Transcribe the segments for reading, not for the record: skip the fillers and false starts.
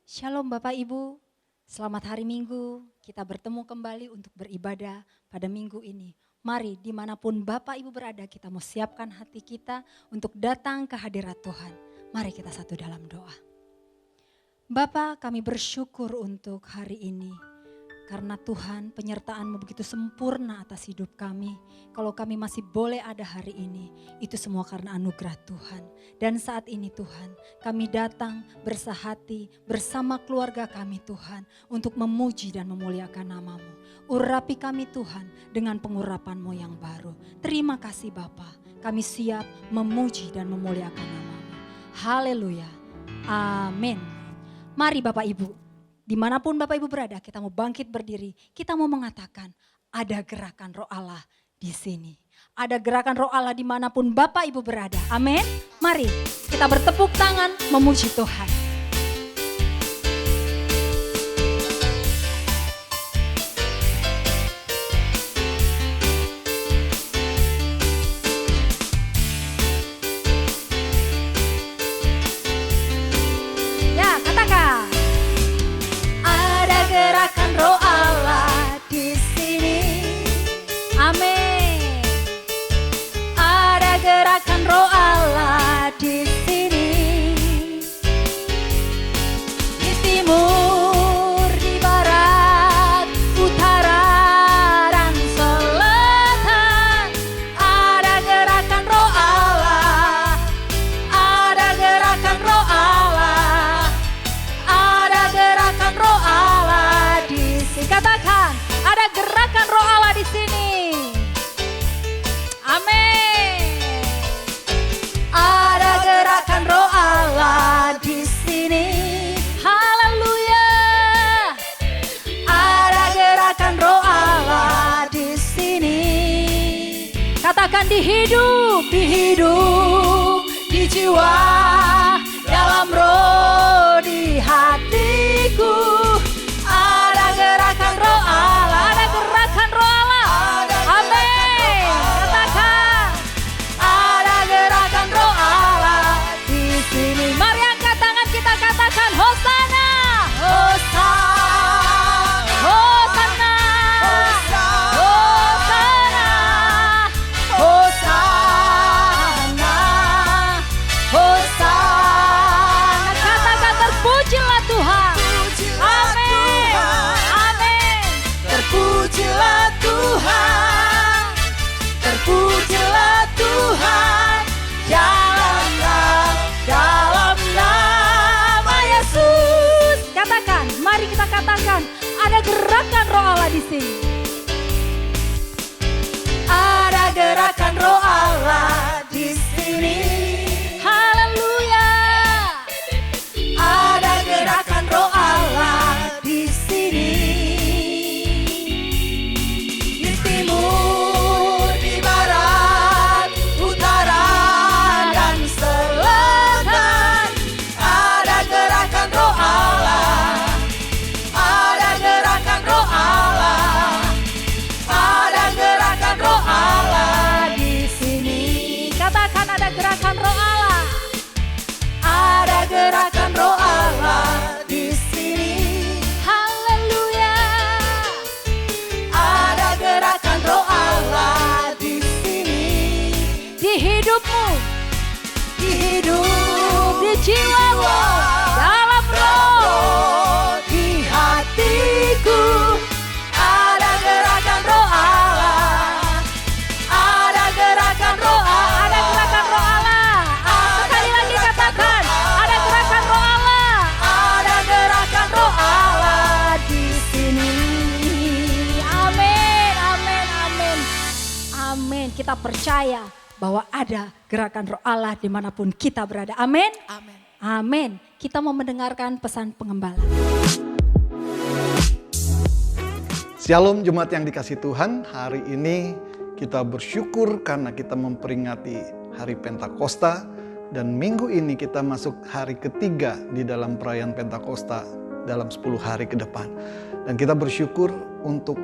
Shalom Bapak Ibu, selamat hari Minggu. Kita bertemu kembali untuk beribadah pada minggu ini. Mari dimanapun Bapak Ibu berada, kita mau siapkan hati kita untuk datang ke hadirat Tuhan. Mari kita satu dalam doa. Bapa, kami bersyukur untuk hari ini. Karena Tuhan penyertaan-Mu begitu sempurna atas hidup kami. Kalau kami masih boleh ada hari ini, itu semua karena anugerah Tuhan. Dan saat ini Tuhan, kami datang bersahati bersama keluarga kami Tuhan. Untuk memuji dan memuliakan nama-Mu. Urapi kami Tuhan dengan pengurapan-Mu yang baru. Terima kasih Bapa, kami siap memuji dan memuliakan nama-Mu. Haleluya, amin. Mari Bapak Ibu. Dimanapun Bapak Ibu berada, kita mau bangkit berdiri. Kita mau mengatakan ada gerakan Roh Allah di sini. Ada gerakan Roh Allah dimanapun Bapak Ibu berada. Amin. Mari kita bertepuk tangan memuji Tuhan. Ya, katakan. Gerakan Roh Allah di sini. Amin. Ada gerakan Roh Allah di sini. Di timur, di barat, utara dan selatan. Ada gerakan Roh Allah. Ada gerakan Roh Allah. Ada gerakan Roh Allah. Katakan, ada gerakan Roh Allah di sini. Amin. Ada gerakan Roh Allah di sini. Haleluya. Ada gerakan Roh Allah di sini. Katakan di hidup, di jiwa, dalam roh, di hatiku. Gerakan Roh Allah, ada gerakan Roh Allah. Amin. Katakan, ada gerakan Roh Allah di sini. Mari angkat tangan kita katakan Hosana, Hosana, Hosana, Hosana, Hosana, Hosana. Katakan terpujilah Tuhan. Terpujilah Tuhan, terpujilah Tuhan, dalam nama Yesus. Katakan, mari kita katakan, ada gerakan Roh Allah di sini. Ada gerakan Roh Allah di sini. Haleluya. Ada gerakan Roh Allah di sini. Gerakan Roh Allah. Ada gerakan Roh Allah di sini. Haleluya. Ada gerakan Roh Allah di sini. Di hidupmu, di jiwamu, dalam roh, di hatiku. Ada gerakan Roh Allah. Ada gerakan Roh Allah. Kita percaya bahwa ada gerakan Roh Allah dimanapun kita berada. Amin. Amin. Amin. Kita mau mendengarkan pesan pengembala. Shalom jemaat yang dikasihi Tuhan. Hari ini kita bersyukur karena kita memperingati hari Pentakosta. Dan minggu ini kita masuk hari ketiga di dalam perayaan Pentakosta dalam 10 hari ke depan. Dan kita bersyukur untuk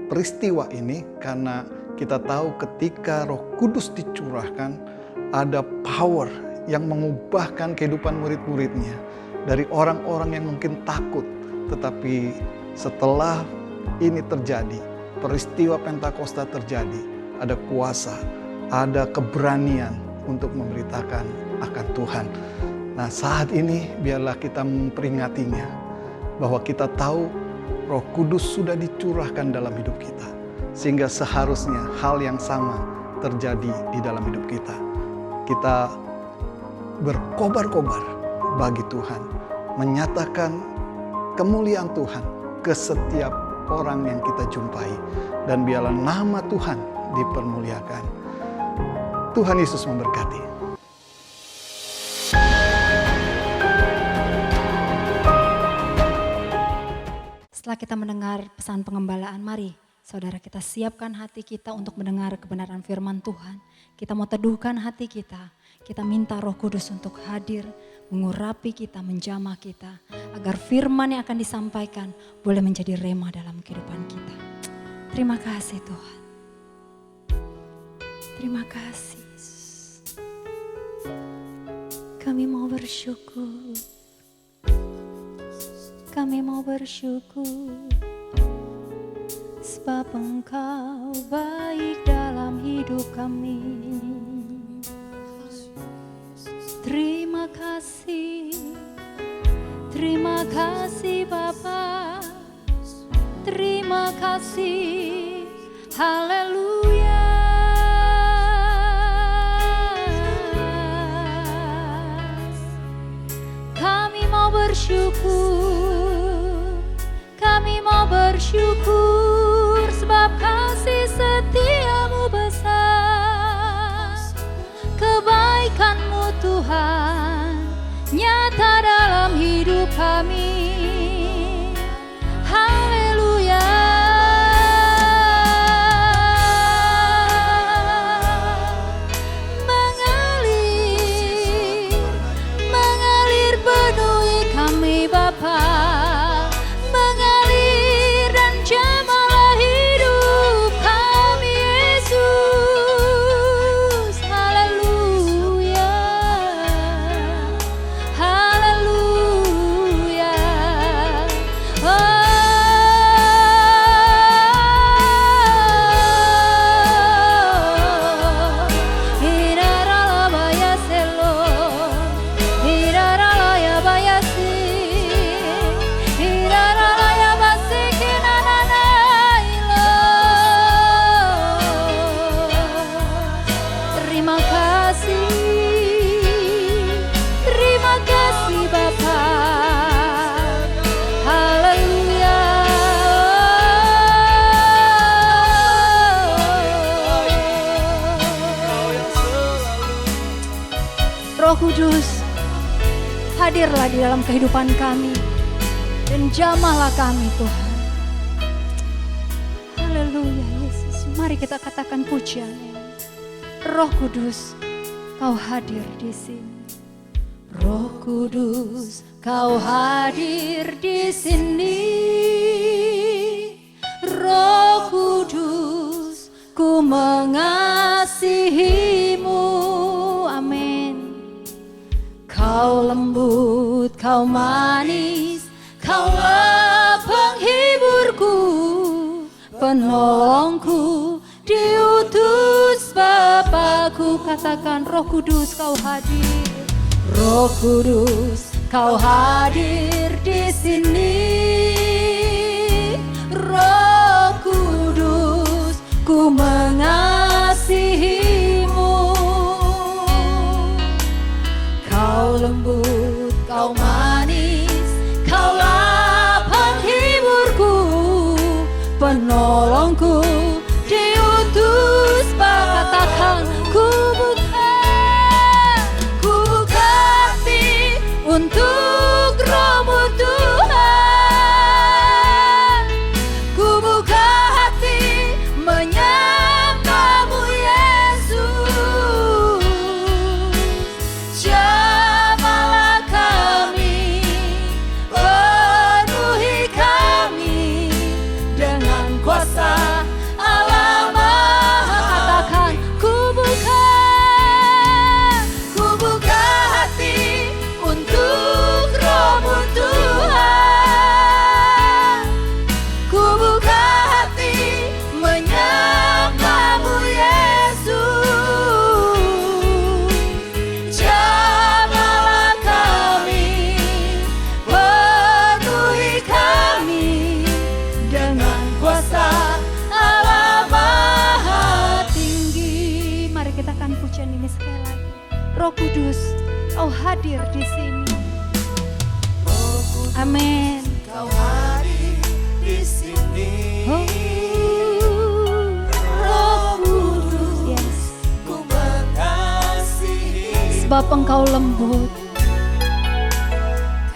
peristiwa ini karena kita tahu ketika Roh Kudus dicurahkan, ada power yang mengubahkan kehidupan murid-muridnya. Dari orang-orang yang mungkin takut, tetapi setelah ini terjadi, peristiwa Pentakosta terjadi, ada kuasa, ada keberanian untuk memberitakan akan Tuhan. Nah, saat ini biarlah kita memperingatinya, bahwa kita tahu Roh Kudus sudah dicurahkan dalam hidup kita, sehingga seharusnya hal yang sama terjadi di dalam hidup kita. Kita berkobar-kobar bagi Tuhan, menyatakan kemuliaan Tuhan ke setiap orang yang kita jumpai, dan biarlah nama Tuhan dipermuliakan. Tuhan Yesus memberkati. Setelah kita mendengar pesan pengembalaan, mari saudara kita siapkan hati kita untuk mendengar kebenaran firman Tuhan. Kita mau teduhkan hati kita. Kita minta Roh Kudus untuk hadir, mengurapi kita, menjamah kita, agar firman yang akan disampaikan boleh menjadi rema dalam kehidupan kita. Terima kasih Tuhan. Terima kasih Yesus. Kami mau bersyukur. Kami mau bersyukur. Sebab Engkau baik dalam hidup kami. Terima kasih Bapa, terima kasih, haleluya. Kami mau bersyukur, sebab kasih setiamu besar, kebaikanmu Tuhan nyata dalam hidup kami. Haleluya. Mengalir penuhi kami Bapa, mengalir dan jamahlah hidup kami Yesus. Haleluya. Haleluya. Terima kasih Bapa. Haleluya. Roh Kudus, hadirlah di dalam kehidupan kami dan jamahlah kami Tuhan. Haleluya Yesus. Mari kita katakan pujiannya. Roh Kudus, Kau hadir di sini. Roh Kudus, Kau hadir di sini. Roh Kudus, ku mengasihimu. Amin. Kau lembut, Kau manis, Kaulah penghiburku, penolongku, diutus Bapakku. Katakan Roh Kudus, Kau hadir. Roh Kudus, Kau hadir di sini. Roh Kudus, ku mengasihimu. Kau lembut, Kau manis, Kaulah penghiburku, penolongku, diutus Katakan ku buka hati untuk Roh-Mu Tuhan. Ku buka hati menyambamu Yesus. Jamahlah kami, penuhi kami dengan kuasa Allah Maha. Katakan ku buka Roh Kudus, Kau hadir di sini. Amin. Kau hadir di sini. Oh, Roh Kudus, yes. Ku mengasihi. Sebab Engkau lembut,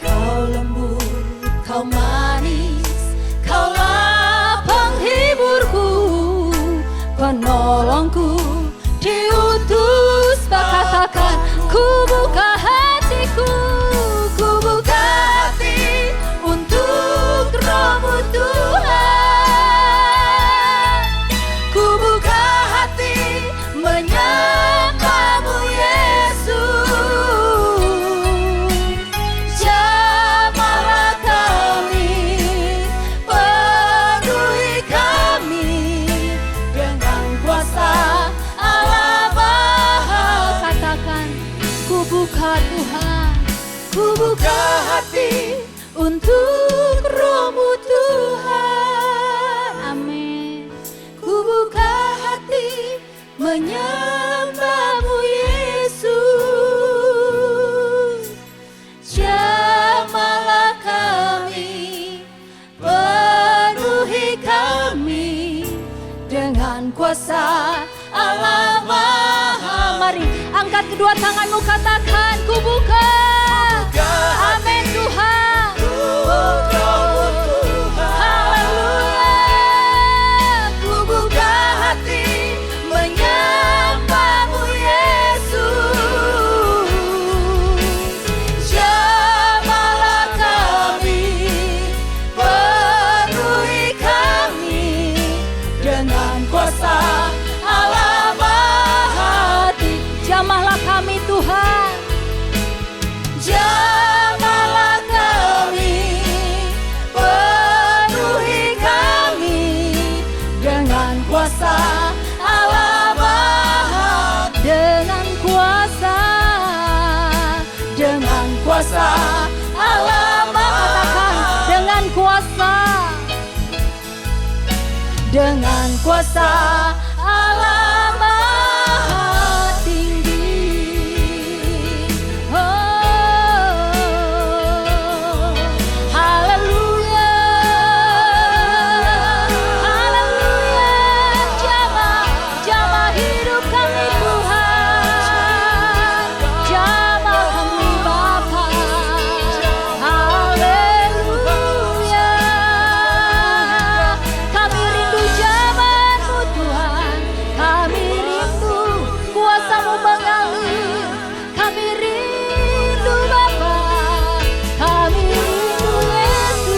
Kau lembut, Kau manis, Kaulah penghiburku, penolongku, diutus. Katakan, ku buka hatiku, ku buka hati untuk Roh-Mu Tuhan. Ku buka hati menyembah-Mu Yesus. Jamahlah kami, penuhi kami dengan kuasa Allah Maha. Katakan, ku buka Tuhan, ku buka hati untuk Roh-Mu Tuhan. Amin. Ku buka hati menyembah-Mu Yesus. Jamahlah kami, penuhi kami dengan kuasa Allah Maha. Mari angkat kedua tanganmu, katakan, ku buka. Amin Tuhan. Haleluya. Ku buka hati menyembah-Mu Yesus. Jamahlah kami, penuhi kami dengan kuasa Allah Maha. Jamahlah kami Tuhan. Jamahlah kami, penuhi kami dengan kuasa Allah Maha. Dengan kuasa Allah Maha. Katakan, dengan kuasa Allah Maha tinggi. Oh, haleluya, haleluya. Jamah hidup kami Tuhan, jamah kami Bapa. Haleluya. Kami rindu zaman-Mu Tuhan, kami rindu kuasa-Mu mengalir. Kami rindu Bapa, kami rindu Yesus.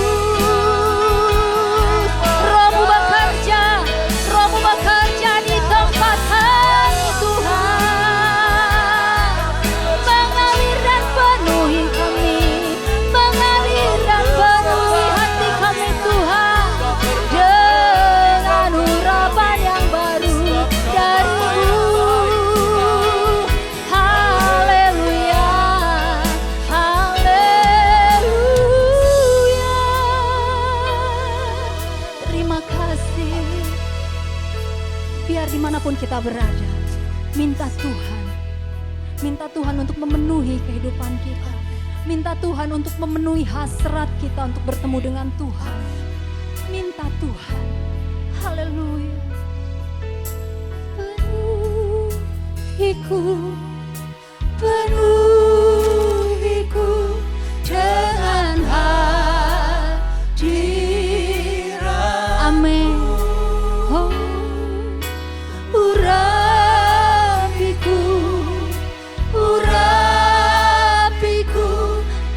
Roh-Mu bekerja, Roh-Mu bekerja di tempat kami Tuhan. Mengalir dan penuhi kami, mengalir dan penuhi hati kami Tuhan. Dengan urapan yang baru dari-Mu. Haleluya, haleluya. Terima kasih. Biar dimanapun kita berada, minta Tuhan. Minta Tuhan untuk memenuhi kehidupan kita. Minta Tuhan untuk memenuhi hasrat kita untuk bertemu dengan Tuhan. Minta Tuhan. Haleluya. Penuhiku, penuhiku dengan hadirat. Amin. Oh, urapiku, urapiku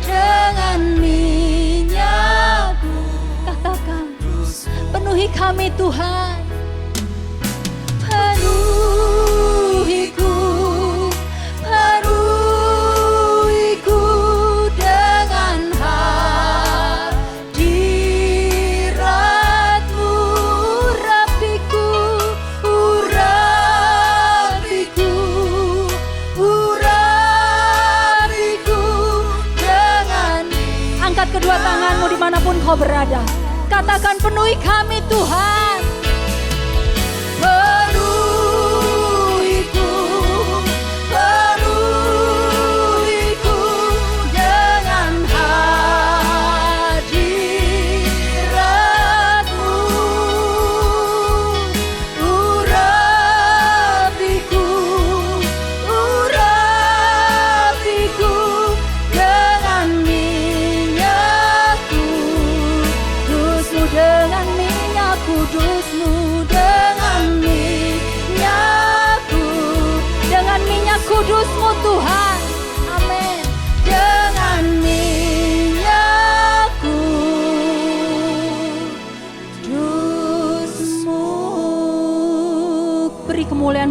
dengan minyak-Mu. Katakan, penuhi kami Tuhan. Penuhiku, penuhiku dengan hadirat-Mu. Urapiku, urapiku, urapiku dengan. Angkat kedua tanganmu dimanapun kau berada. Katakan, penuhi kami Tuhan. Penuhiku, penuhiku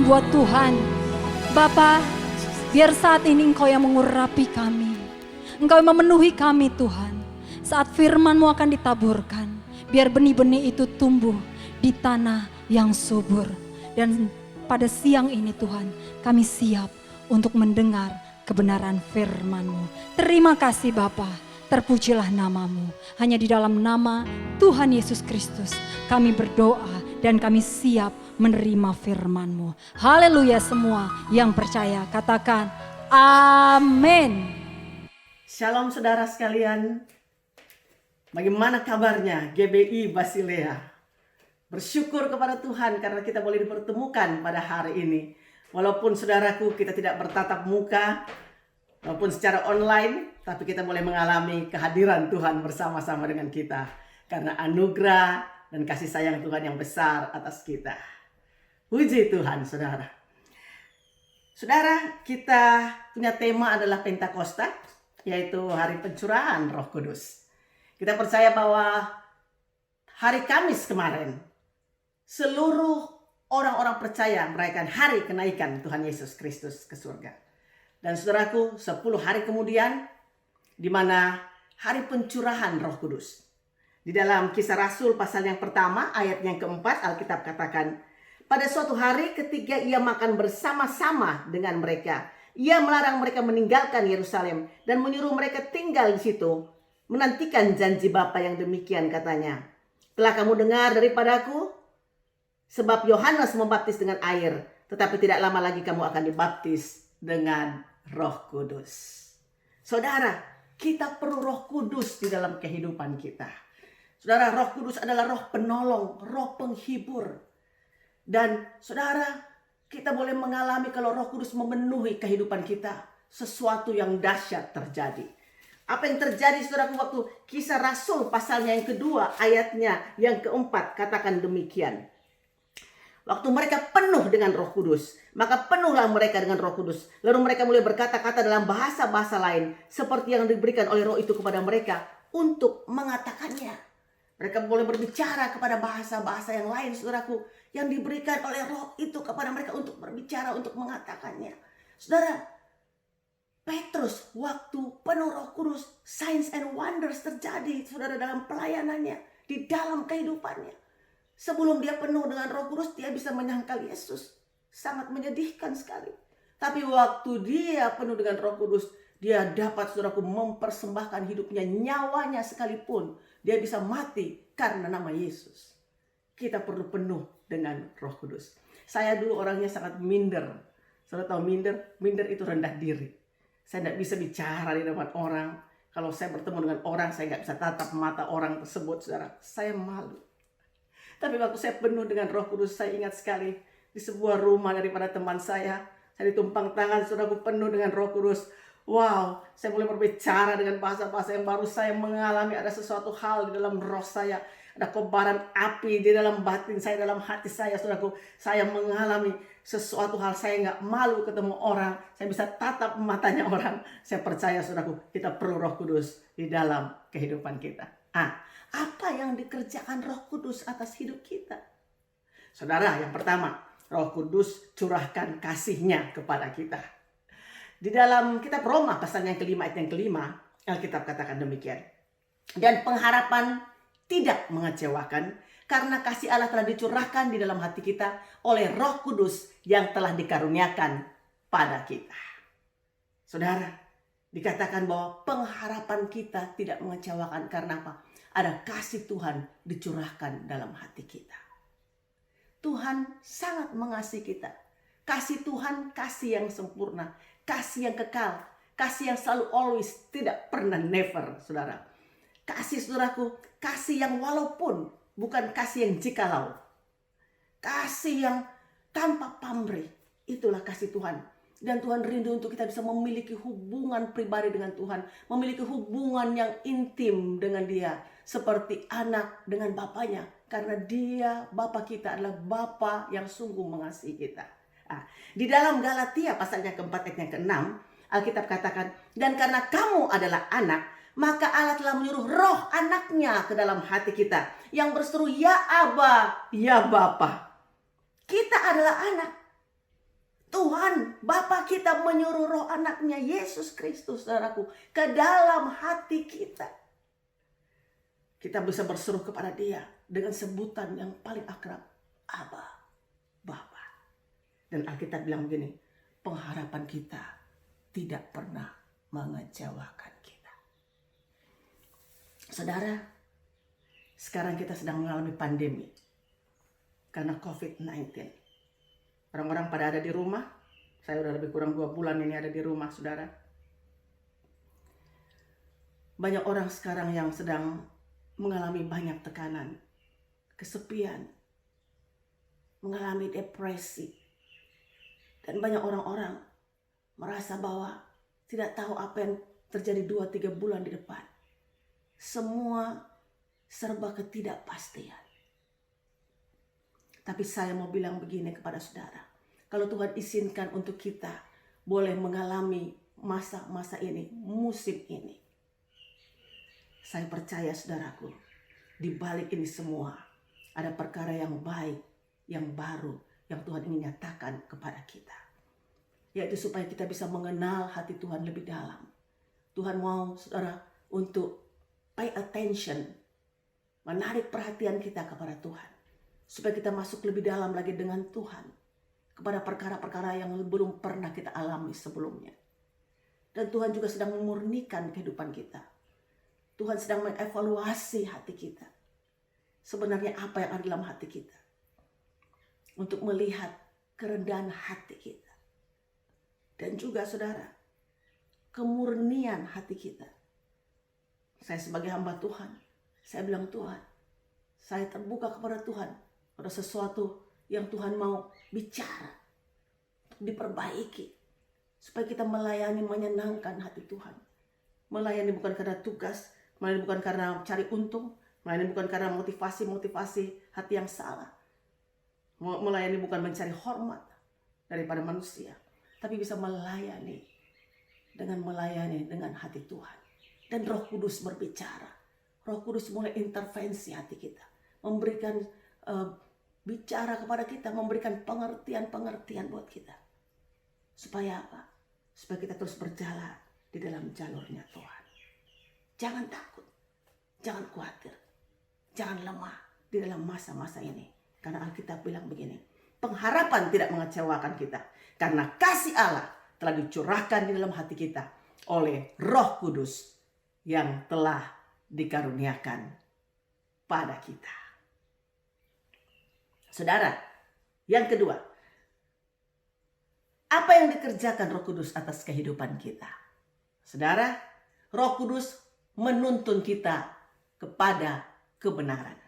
membuat Tuhan. Bapa, biar saat ini Engkau yang mengurapi kami. Engkau yang memenuhi kami Tuhan. Saat firman-Mu akan ditaburkan, biar benih-benih itu tumbuh di tanah yang subur. Dan pada siang ini Tuhan, kami siap untuk mendengar kebenaran firman-Mu. Terima kasih Bapa, terpujilah nama-Mu. Hanya di dalam nama Tuhan Yesus Kristus kami berdoa dan kami siap menerima firman-Mu. Haleluya, semua yang percaya katakan amin. Shalom saudara sekalian. Bagaimana kabarnya GBI Basilea? Bersyukur kepada Tuhan karena kita boleh dipertemukan pada hari ini. Walaupun saudaraku kita tidak bertatap muka, walaupun secara online, tapi kita boleh mengalami kehadiran Tuhan bersama-sama dengan kita. Karena anugerah dan kasih sayang Tuhan yang besar atas kita. Puji Tuhan saudara. Saudara, kita punya tema adalah Pentakosta, yaitu hari pencurahan Roh Kudus. Kita percaya bahwa hari Kamis kemarin, seluruh orang-orang percaya merayakan hari kenaikan Tuhan Yesus Kristus ke surga. Dan saudaraku, 10 hari kemudian, di mana hari pencurahan Roh Kudus. Di dalam Kisah Rasul pasal yang pertama, ayat yang keempat, Alkitab katakan, pada suatu hari ketika ia makan bersama-sama dengan mereka, ia melarang mereka meninggalkan Yerusalem dan menyuruh mereka tinggal di situ, menantikan janji Bapa yang demikian katanya. Telah kamu dengar daripadaku, sebab Yohanes membaptis dengan air, tetapi tidak lama lagi kamu akan dibaptis dengan Roh Kudus. Saudara, kita perlu Roh Kudus di dalam kehidupan kita. Saudara, Roh Kudus adalah roh penolong, roh penghibur. Dan saudara, kita boleh mengalami kalau Roh Kudus memenuhi kehidupan kita, sesuatu yang dahsyat terjadi. Apa yang terjadi saudaraku waktu Kisah Rasul pasalnya yang kedua, ayatnya yang keempat, katakan demikian. Waktu mereka penuh dengan Roh Kudus, maka penuhlah mereka dengan Roh Kudus. Lalu mereka mulai berkata-kata dalam bahasa-bahasa lain, seperti yang diberikan oleh Roh itu kepada mereka untuk mengatakannya. Mereka boleh berbicara kepada bahasa-bahasa yang lain, saudaraku, yang diberikan oleh Roh itu kepada mereka untuk berbicara, untuk mengatakannya. Saudara, Petrus waktu penuh Roh Kudus, signs and wonders terjadi, saudara, dalam pelayanannya, di dalam kehidupannya. Sebelum dia penuh dengan Roh Kudus, dia bisa menyangkal Yesus. Sangat menyedihkan sekali. Tapi waktu dia penuh dengan Roh Kudus, dia dapat, saudaraku, mempersembahkan hidupnya, nyawanya sekalipun. Dia bisa mati karena nama Yesus. Kita perlu penuh dengan Roh Kudus. Saya dulu orangnya sangat minder. Saudara tahu minder? Minder itu rendah diri. Saya tidak bisa bicara di depan orang. Kalau saya bertemu dengan orang, saya tidak bisa tatap mata orang tersebut, saudara. Saya malu. Tapi waktu saya penuh dengan Roh Kudus, saya ingat sekali di sebuah rumah daripada teman saya ditumpang tangan, saudaraku, penuh dengan Roh Kudus. Wow, saya boleh berbicara dengan bahasa-bahasa yang baru. Saya mengalami ada sesuatu hal di dalam roh saya. Ada kobaran api di dalam batin saya, dalam hati saya, saudaraku. Saya mengalami sesuatu hal. Saya nggak malu ketemu orang. Saya bisa tatap matanya orang. Saya percaya, saudaraku, kita perlu Roh Kudus di dalam kehidupan kita. Apa yang dikerjakan Roh Kudus atas hidup kita? Saudara, yang pertama, Roh Kudus curahkan kasih-Nya kepada kita. Di dalam kitab Roma pasal yang kelima, ayat yang kelima, Alkitab katakan demikian. Dan pengharapan tidak mengecewakan, karena kasih Allah telah dicurahkan di dalam hati kita oleh Roh Kudus yang telah dikaruniakan pada kita. Saudara, dikatakan bahwa pengharapan kita tidak mengecewakan karena apa? Ada kasih Tuhan dicurahkan dalam hati kita. Tuhan sangat mengasihi kita. Kasih Tuhan, kasih yang sempurna, kasih yang kekal, kasih yang selalu always, tidak pernah never, saudara. Kasih, saudaraku, kasih yang walaupun, bukan kasih yang jikalau. Kasih yang tanpa pamrih, itulah kasih Tuhan. Dan Tuhan rindu untuk kita bisa memiliki hubungan pribadi dengan Tuhan, memiliki hubungan yang intim dengan Dia, seperti anak dengan bapaknya, karena Dia, Bapa kita, adalah Bapa yang sungguh mengasihi kita. Di dalam Galatia pasalnya keempat ayat yang ke-6, Alkitab katakan, dan karena kamu adalah anak, maka Allah telah menyuruh roh anaknya ke dalam hati kita, yang berseru, ya Aba, ya Bapa. Kita adalah anak. Tuhan, Bapa kita menyuruh roh anaknya Yesus Kristus, saudaraku, ke dalam hati kita. Kita bisa berseru kepada dia dengan sebutan yang paling akrab, Aba, Bapa. Dan Alkitab bilang begini, pengharapan kita tidak pernah mengecewakan kita. Saudara, sekarang kita sedang mengalami pandemi karena COVID-19. Orang-orang pada ada di rumah. Saya udah lebih kurang 2 bulan ini ada di rumah, saudara. Banyak orang sekarang yang sedang mengalami banyak tekanan, kesepian, mengalami depresi. Dan banyak orang-orang merasa bahwa tidak tahu apa yang terjadi 2-3 bulan di depan. Semua serba ketidakpastian. Tapi saya mau bilang begini kepada saudara. Kalau Tuhan izinkan untuk kita boleh mengalami masa-masa ini, musim ini. Saya percaya saudaraku, di balik ini semua ada perkara yang baik, yang baru, yang Tuhan ingin nyatakan kepada kita. Yaitu supaya kita bisa mengenal hati Tuhan lebih dalam. Tuhan mau saudara untuk pay attention, menarik perhatian kita kepada Tuhan. Supaya kita masuk lebih dalam lagi dengan Tuhan. Kepada perkara-perkara yang belum pernah kita alami sebelumnya. Dan Tuhan juga sedang memurnikan kehidupan kita. Tuhan sedang mengevaluasi hati kita. Sebenarnya apa yang ada dalam hati kita. Untuk melihat kerendahan hati kita. Dan juga saudara, kemurnian hati kita. Saya sebagai hamba Tuhan, saya bilang Tuhan, saya terbuka kepada Tuhan. Ada sesuatu yang Tuhan mau bicara, diperbaiki, supaya kita melayani menyenangkan hati Tuhan. Melayani bukan karena tugas, melayani bukan karena cari untung, melayani bukan karena motivasi hati yang salah. Melayani bukan mencari hormat daripada manusia, tapi bisa melayani dengan hati Tuhan. Dan Roh Kudus berbicara. Roh Kudus mulai intervensi hati kita, memberikan bicara kepada kita, memberikan pengertian buat kita. Supaya apa? Supaya kita terus berjalan di dalam jalurnya Tuhan. Jangan takut, jangan khawatir, jangan lemah di dalam masa-masa ini. Karena Alkitab bilang begini, pengharapan tidak mengecewakan kita. Karena kasih Allah telah dicurahkan di dalam hati kita oleh Roh Kudus yang telah dikaruniakan pada kita. Saudara, yang kedua, apa yang dikerjakan Roh Kudus atas kehidupan kita? Saudara, Roh Kudus menuntun kita kepada kebenaran.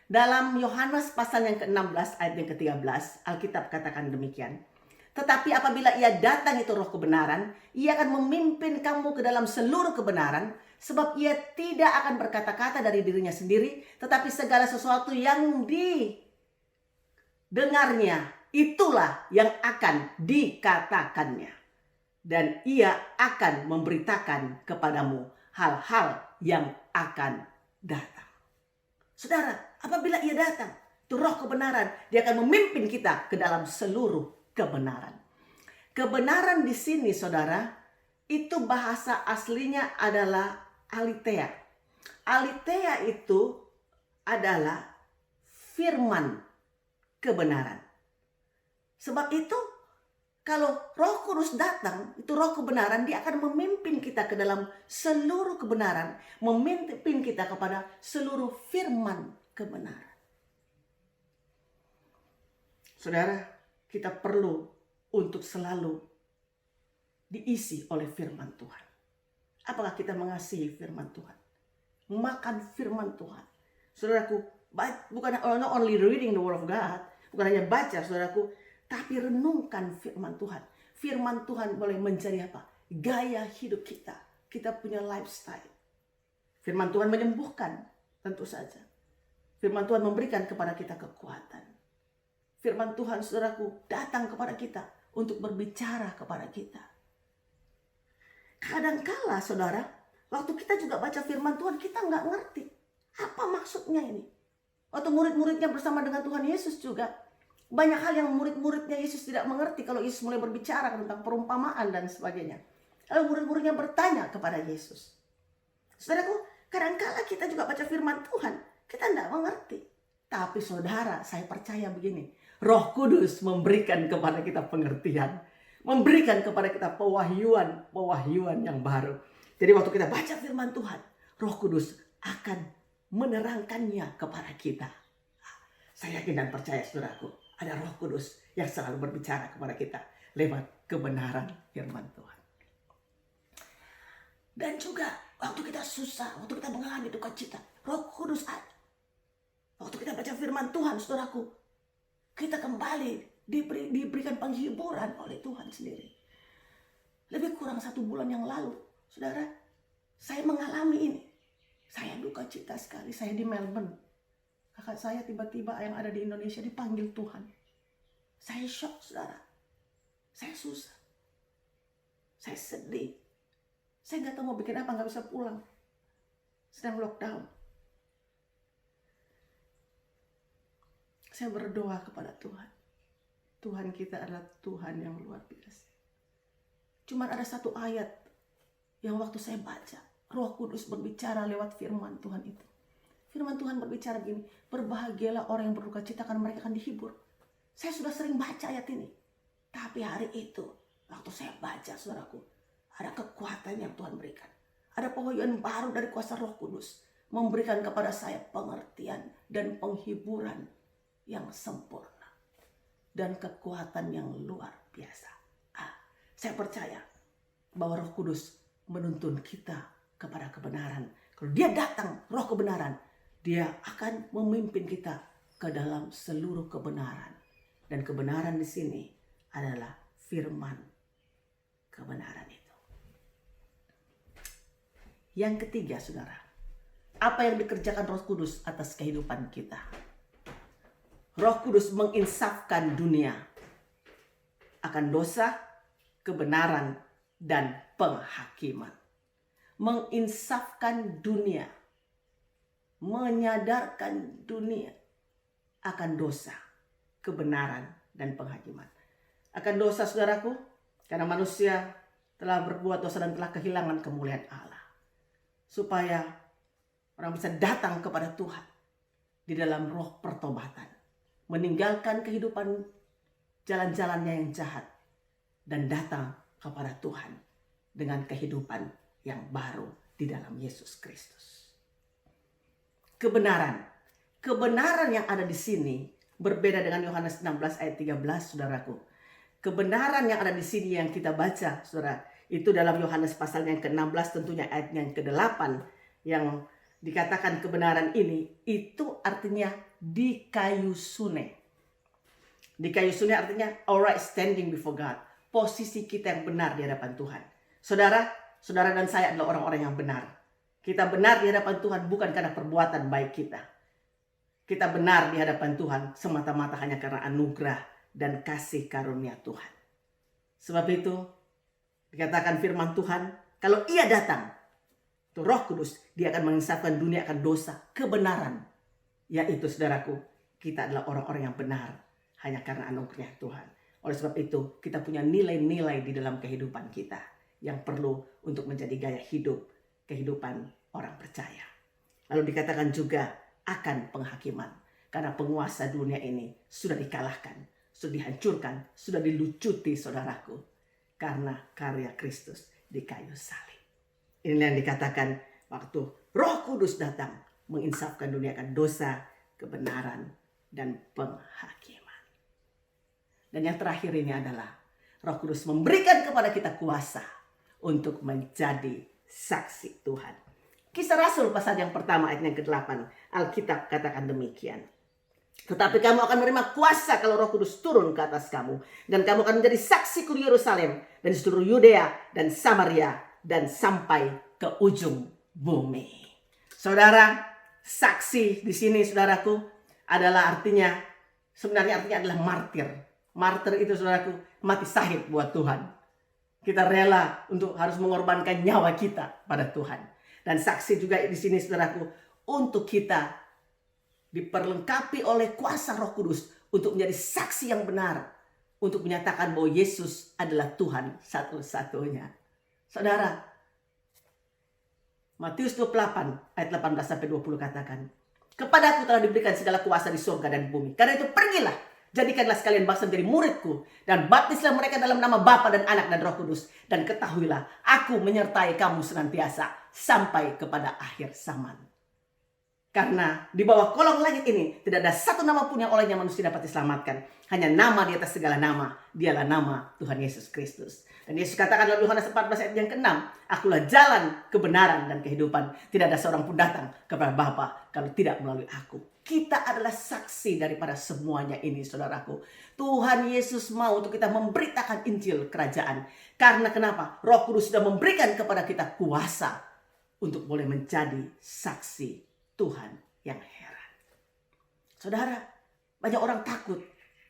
Dalam Yohanes pasal yang ke-16 ayat yang ke-13, Alkitab katakan demikian. Tetapi apabila ia datang itu Roh kebenaran, ia akan memimpin kamu ke dalam seluruh kebenaran, sebab ia tidak akan berkata-kata dari dirinya sendiri, tetapi segala sesuatu yang dengarnya, itulah yang akan dikatakannya. Dan ia akan memberitakan kepadamu hal-hal yang akan datang. Saudara, apabila ia datang, itu Roh kebenaran, dia akan memimpin kita ke dalam seluruh kebenaran. Kebenaran di sini, saudara, itu bahasa aslinya adalah aletheia. Aletheia itu adalah firman kebenaran. Sebab itu kalau Roh Kudus datang, itu Roh kebenaran, dia akan memimpin kita ke dalam seluruh kebenaran, memimpin kita kepada seluruh firman kebenaran. Saudara, kita perlu untuk selalu diisi oleh firman Tuhan. Apakah kita mengasihi firman Tuhan? Makan firman Tuhan. Saudaraku, bukan not only reading the word of God, bukan hanya baca, saudaraku, tapi renungkan firman Tuhan. Firman Tuhan boleh menjadi apa? Gaya hidup kita. Kita punya lifestyle. Firman Tuhan menyembuhkan, tentu saja. Firman Tuhan memberikan kepada kita kekuatan. Firman Tuhan, saudaraku, datang kepada kita untuk berbicara kepada kita. Kadangkala, saudara, waktu kita juga baca firman Tuhan, kita nggak ngerti apa maksudnya ini. Waktu murid-muridnya bersama dengan Tuhan Yesus juga, Banyak hal yang murid-muridnya Yesus tidak mengerti kalau Yesus mulai berbicara tentang perumpamaan dan sebagainya. Lalu murid-muridnya bertanya kepada Yesus. Saudaraku, kadang-kala kita juga baca firman Tuhan, kita tidak mengerti. Tapi saudara, saya percaya begini, Roh Kudus memberikan kepada kita pengertian, memberikan kepada kita pewahyuan yang baru. Jadi waktu kita baca firman Tuhan, Roh Kudus akan menerangkannya kepada kita. Saya yakin dan percaya saudaraku, ada Roh Kudus yang selalu berbicara kepada kita lewat kebenaran firman Tuhan. Dan juga waktu kita susah, waktu kita mengalami duka cita, Roh Kudus ada. Waktu kita baca firman Tuhan, saudaraku, kita kembali diberikan penghiburan oleh Tuhan sendiri. Lebih kurang 1 bulan yang lalu, saudara, saya mengalami ini. Saya duka cita sekali, saya di Melbourne. Kakak saya tiba-tiba yang ada di Indonesia dipanggil Tuhan. Saya shock, saudara. Saya susah. Saya sedih. Saya nggak tahu mau bikin apa, nggak bisa pulang. Sedang lockdown. Saya berdoa kepada Tuhan. Tuhan kita adalah Tuhan yang luar biasa. Cuma ada 1 ayat yang waktu saya baca, Roh Kudus berbicara lewat firman Tuhan itu. Firman Tuhan berbicara begini, berbahagialah orang yang berduka cita karena mereka akan dihibur. Saya sudah sering baca ayat ini. Tapi hari itu, waktu saya baca, saudaraku, ada kekuatan yang Tuhan berikan. Ada pewahyuan baru dari kuasa Roh Kudus. Memberikan kepada saya pengertian dan penghiburan yang sempurna. Dan kekuatan yang luar biasa. Saya percaya bahwa Roh Kudus menuntun kita kepada kebenaran. Kalau dia datang, Roh kebenaran, dia akan memimpin kita ke dalam seluruh kebenaran. Dan kebenaran di sini adalah firman kebenaran itu. Yang ketiga, saudara, apa yang dikerjakan Roh Kudus atas kehidupan kita? Roh Kudus menginsafkan dunia akan dosa, kebenaran, dan penghakiman. Menginsafkan dunia, menyadarkan dunia akan dosa, kebenaran, dan penghakiman. Akan dosa, saudaraku, karena manusia telah berbuat dosa dan telah kehilangan kemuliaan Allah. Supaya orang bisa datang kepada Tuhan di dalam roh pertobatan. Meninggalkan kehidupan jalan-jalannya yang jahat. Dan datang kepada Tuhan dengan kehidupan yang baru di dalam Yesus Kristus. Kebenaran. Kebenaran yang ada di sini berbeda dengan Yohanes 16 ayat 13, saudaraku. Kebenaran yang ada di sini yang kita baca, saudara, itu dalam Yohanes pasal yang ke-16, tentunya ayat yang ke-8, yang dikatakan kebenaran ini, itu artinya di kayu sune. Di kayu sune artinya alright standing before God. Posisi kita yang benar di hadapan Tuhan. Saudara dan saya adalah orang-orang yang benar. Kita benar di hadapan Tuhan bukan karena perbuatan baik kita. Kita benar di hadapan Tuhan semata-mata hanya karena anugerah dan kasih karunia Tuhan. Sebab itu dikatakan firman Tuhan, kalau ia datang, itu Roh Kudus, dia akan menginsafkan dunia akan dosa, kebenaran. Yaitu, saudaraku, kita adalah orang-orang yang benar hanya karena anugerah Tuhan. Oleh sebab itu, kita punya nilai-nilai di dalam kehidupan kita yang perlu untuk menjadi gaya hidup kehidupan orang percaya. Lalu dikatakan juga akan penghakiman. Karena penguasa dunia ini sudah dikalahkan, sudah dihancurkan, sudah dilucuti, saudaraku. Karena karya Kristus di kayu salib. Inilah yang dikatakan waktu Roh Kudus datang menginsafkan dunia akan dosa, kebenaran, dan penghakiman. Dan yang terakhir ini adalah Roh Kudus memberikan kepada kita kuasa untuk menjadi saksi Tuhan. Kisah Rasul pasal yang pertama ayat yang ke-8. Alkitab katakan demikian. Tetapi kamu akan menerima kuasa kalau Roh Kudus turun ke atas kamu. Dan kamu akan menjadi saksiku di Yerusalem dan di seluruh Yudea dan Samaria dan sampai ke ujung bumi. Saudara, saksi di sini, saudaraku, adalah sebenarnya artinya adalah martir. Martir itu, saudaraku, mati syahid buat Tuhan. Kita rela untuk harus mengorbankan nyawa kita pada Tuhan. Dan saksi juga di sini, saudaraku, untuk kita diperlengkapi oleh kuasa Roh Kudus untuk menjadi saksi yang benar, untuk menyatakan bahwa Yesus adalah Tuhan satu-satunya. Saudara, Matius 28 ayat 18-20 katakan, "Kepadaku telah diberikan segala kuasa di surga dan di bumi. Karena itu pergilah, jadikanlah sekalian bangsa menjadi muridku, dan baptislah mereka dalam nama Bapa dan Anak dan Roh Kudus. Dan ketahuilah, aku menyertai kamu senantiasa sampai kepada akhir zaman." Karena di bawah kolong langit ini tidak ada satu nama pun yang olehnya manusia dapat diselamatkan. Hanya nama di atas segala nama, dialah nama Tuhan Yesus Kristus. Dan Yesus katakan dalam Yohanes 14 ayat yang ke-6, "Akulah jalan, kebenaran, dan kehidupan. Tidak ada seorang pun datang kepada Bapa kalau tidak melalui aku." Kita adalah saksi daripada semuanya ini, saudaraku. Tuhan Yesus mau untuk kita memberitakan Injil kerajaan. Karena kenapa? Roh Kudus sudah memberikan kepada kita kuasa untuk boleh menjadi saksi Tuhan yang heran. Saudara, banyak orang takut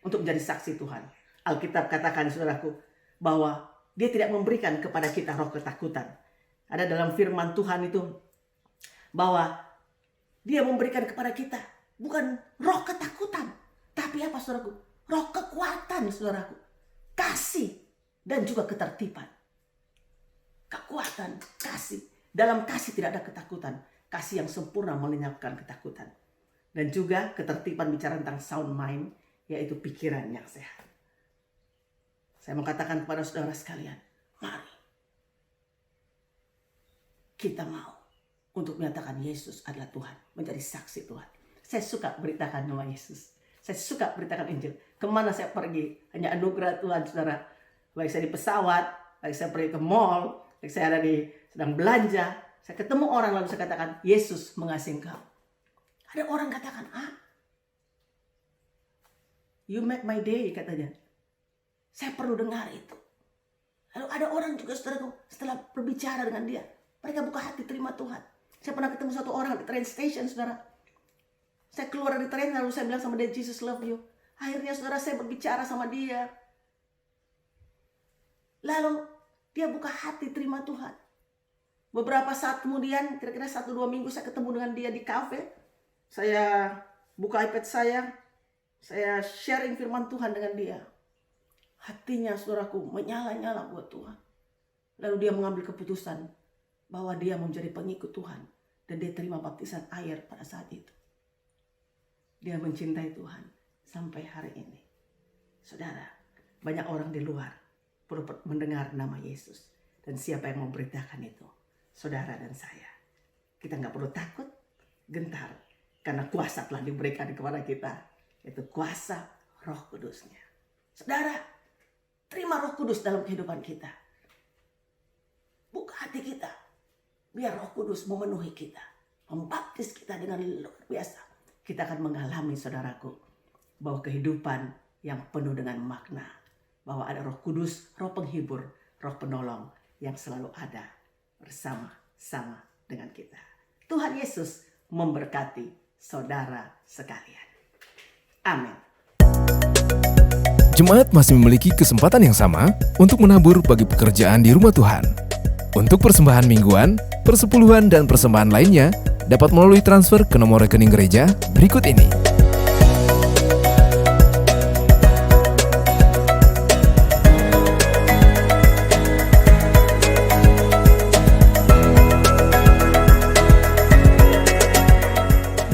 untuk menjadi saksi Tuhan. Alkitab katakan, saudaraku, bahwa Dia tidak memberikan kepada kita roh ketakutan. Ada dalam firman Tuhan itu bahwa Dia memberikan kepada kita bukan roh ketakutan, tapi apa, saudaraku? Roh kekuatan, saudaraku. Kasih dan juga ketertiban. Kekuatan, kasih. Dalam kasih tidak ada ketakutan. Kasih yang sempurna melenyapkan ketakutan. Dan juga ketertiban bicara tentang sound mind, yaitu pikiran yang sehat. Saya mau katakan kepada saudara sekalian, mari kita mau untuk menyatakan Yesus adalah Tuhan, menjadi saksi Tuhan. Saya suka beritakan nama Yesus. Saya suka beritakan Injil. Kemana saya pergi, hanya anugerah Tuhan, saudara. Baik saya di pesawat, baik saya pergi ke mall, baik saya ada sedang belanja, saya ketemu orang lalu saya katakan, Yesus mengasihi engkau. Ada orang katakan, you make my day, katanya. Saya perlu dengar itu. Lalu ada orang juga, saudaraku, setelah berbicara dengan dia, mereka buka hati terima Tuhan. Saya pernah ketemu satu orang di train station, saudara. Saya keluar dari train lalu saya bilang sama dia, Jesus love you. Akhirnya saudara saya berbicara sama dia. Lalu dia buka hati terima Tuhan. Beberapa saat kemudian, kira-kira 1-2 minggu saya ketemu dengan dia di kafe. Saya buka iPad saya sharing firman Tuhan dengan dia. Hatinya, saudaraku, menyala-nyala buat Tuhan. Lalu dia mengambil keputusan bahwa dia mau menjadi pengikut Tuhan. Dan dia terima baptisan air pada saat itu. Dia mencintai Tuhan sampai hari ini. Saudara, banyak orang di luar perlu mendengar nama Yesus. Dan siapa yang memberitakan itu? Saudara dan saya. Kita nggak perlu takut, gentar. Karena kuasa telah diberikan kepada kita. Itu kuasa Roh Kudusnya. Saudara, terima Roh Kudus dalam kehidupan kita. Buka hati kita. Biar Roh Kudus memenuhi kita. Membaptis kita dengan luar biasa. Kita akan mengalami, saudaraku, bahwa kehidupan yang penuh dengan makna. Bahwa ada Roh Kudus, Roh Penghibur, Roh Penolong yang selalu ada bersama-sama dengan kita. Tuhan Yesus memberkati saudara sekalian. Amin. Jemaat masih memiliki kesempatan yang sama untuk menabur bagi pekerjaan di rumah Tuhan. Untuk persembahan mingguan, persepuluhan, dan persembahan lainnya dapat melalui transfer ke nomor rekening gereja berikut ini.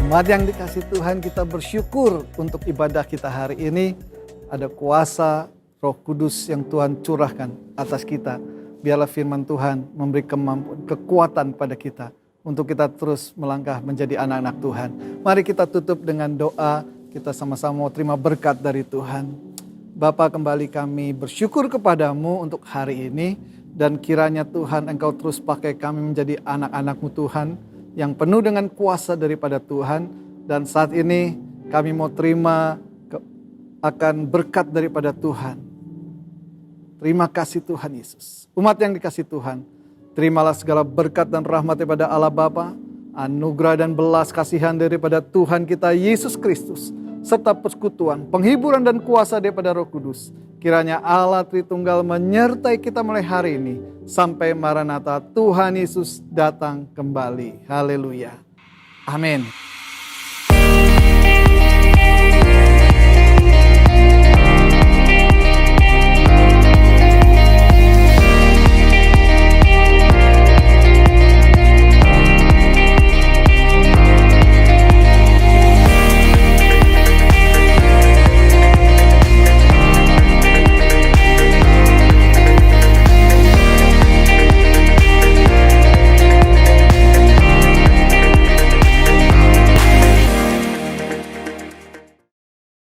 Jemaat yang dikasih Tuhan, kita bersyukur untuk ibadah kita hari ini. Ada kuasa Roh Kudus yang Tuhan curahkan atas kita. Biarlah firman Tuhan memberi kemampuan, kekuatan pada kita untuk kita terus melangkah menjadi anak-anak Tuhan. Mari kita tutup dengan doa. Kita sama-sama mau terima berkat dari Tuhan. Bapa, kembali kami bersyukur kepadamu untuk hari ini. Dan kiranya Tuhan Engkau terus pakai kami menjadi anak-anak-Mu Tuhan. Yang penuh dengan kuasa daripada Tuhan. Dan saat ini kami mau terima akan berkat daripada Tuhan. Terima kasih Tuhan Yesus. Umat yang dikasih Tuhan, terimalah segala berkat dan rahmat daripada Allah Bapa, anugerah dan belas kasihan daripada Tuhan kita Yesus Kristus, serta persekutuan, penghiburan dan kuasa daripada Roh Kudus. Kiranya Allah Tritunggal menyertai kita mulai hari ini sampai Maranatha Tuhan Yesus datang kembali. Haleluya. Amin.